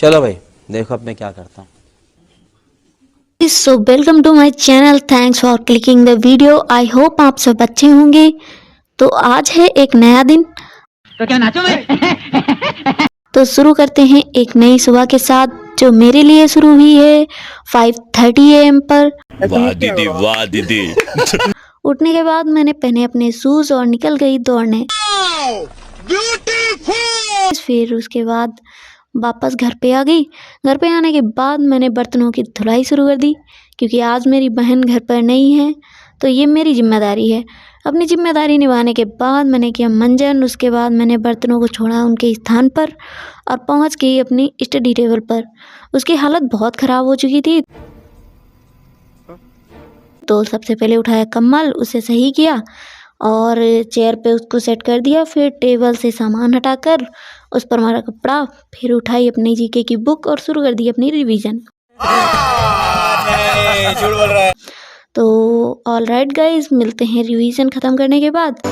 चलो भाई देखो अब मैं क्या करता हूँ। So welcome to my channel. Thanks for clicking the video. I hope आप सब अच्छे होंगे। तो आज है एक नया दिन, तो क्या नाचो मैं? तो शुरू करते हैं एक नई सुबह के साथ जो मेरे लिए शुरू हुई है 5:30 AM पर। वाह दीदी वाह दीदी। उठने के बाद मैंने पहने अपने शूज और निकल गई दौड़ने। फिर उसके बाद वापस घर पे आ गई। घर पे आने के बाद मैंने बर्तनों की धुलाई शुरू कर दी, क्योंकि आज मेरी बहन घर पर नहीं है तो ये मेरी जिम्मेदारी है। अपनी जिम्मेदारी निभाने के बाद मैंने किया मंजन। उसके बाद मैंने बर्तनों को छोड़ा उनके स्थान पर और पहुंच गई अपनी स्टडी टेबल पर। उसकी हालत बहुत ख़राब हो चुकी थी, तो सबसे पहले उठाया कम्बल, उसे सही किया और चेयर पे उसको सेट कर दिया। फिर टेबल से सामान हटाकर उस पर मारा कपड़ा, फिर उठाई अपनी जीके की बुक और शुरू कर दी अपनी रिवीजन। झूठ बोल रहा है। तो ऑल राइट गाइज, मिलते हैं रिवीजन ख़त्म करने के बाद।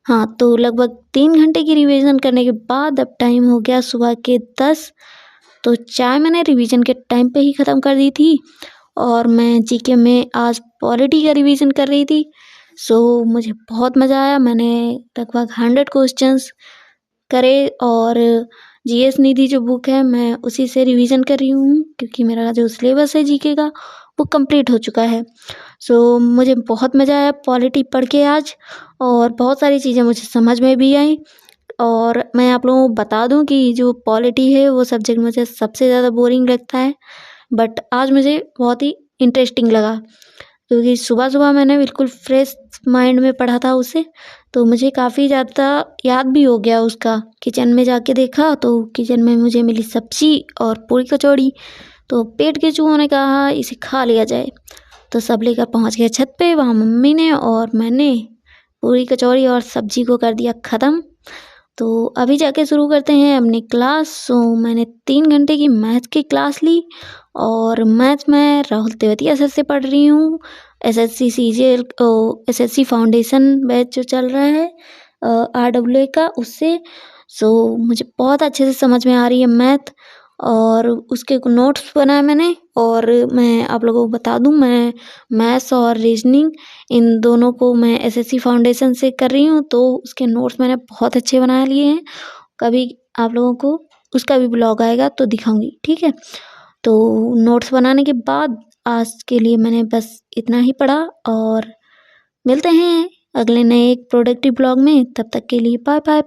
हाँ, तो लगभग 3 घंटे की रिवीजन करने के बाद अब टाइम हो गया सुबह के 10। तो चाय मैंने रिवीजन के टाइम पे ही ख़त्म कर दी थी और मैं जीके में आज पॉलिटी का रिवीजन कर रही थी। सो मुझे बहुत मज़ा आया। मैंने लगभग 100 क्वेश्चंस करे और जीएस निधि जो बुक है मैं उसी से रिवीजन कर रही हूँ, क्योंकि मेरा जो सिलेबस है जीके का वो कंप्लीट हो चुका है। सो मुझे बहुत मज़ा आया पॉलिटी पढ़ के आज, और बहुत सारी चीज़ें मुझे समझ में भी आई। और मैं आप लोगों को बता दूं कि जो पॉलिटी है वो सब्जेक्ट मुझे सबसे ज़्यादा बोरिंग लगता है, बट आज मुझे बहुत ही इंटरेस्टिंग लगा, क्योंकि सुबह सुबह मैंने बिल्कुल फ्रेश माइंड में पढ़ा था उसे, तो मुझे काफ़ी ज़्यादा याद भी हो गया उसका। किचन में जाके देखा तो किचन में मुझे मिली सब्ज़ी और पूरी कचौड़ी, तो पेट के चूहों ने कहा इसे खा लिया जाए, तो सब लेकर पहुंच गए छत पे। वहाँ मम्मी ने और मैंने पूरी कचौड़ी और सब्ज़ी को कर दिया ख़त्म। तो अभी जाके शुरू करते हैं अपनी क्लास। सो मैंने 3 घंटे की मैथ की क्लास ली और मैथ में राहुल तेवतिया सर से पढ़ रही हूँ। SSC CGL SSC foundation batch जो चल रहा है RWA का, उससे। सो मुझे बहुत अच्छे से समझ में आ रही है मैथ, और उसके नोट्स बनाए मैंने। और मैं आप लोगों को बता दूं, मैं मैथ्स और रीजनिंग इन दोनों को मैं एसएससी फाउंडेशन से कर रही हूँ, तो उसके नोट्स मैंने बहुत अच्छे बना लिए हैं। कभी आप लोगों को उसका भी ब्लॉग आएगा तो दिखाऊंगी, ठीक है। तो नोट्स बनाने के बाद आज के लिए मैंने बस इतना ही पढ़ा, और मिलते हैं अगले नए एक प्रोडक्टिव ब्लॉग में। तब तक के लिए बाय बाय।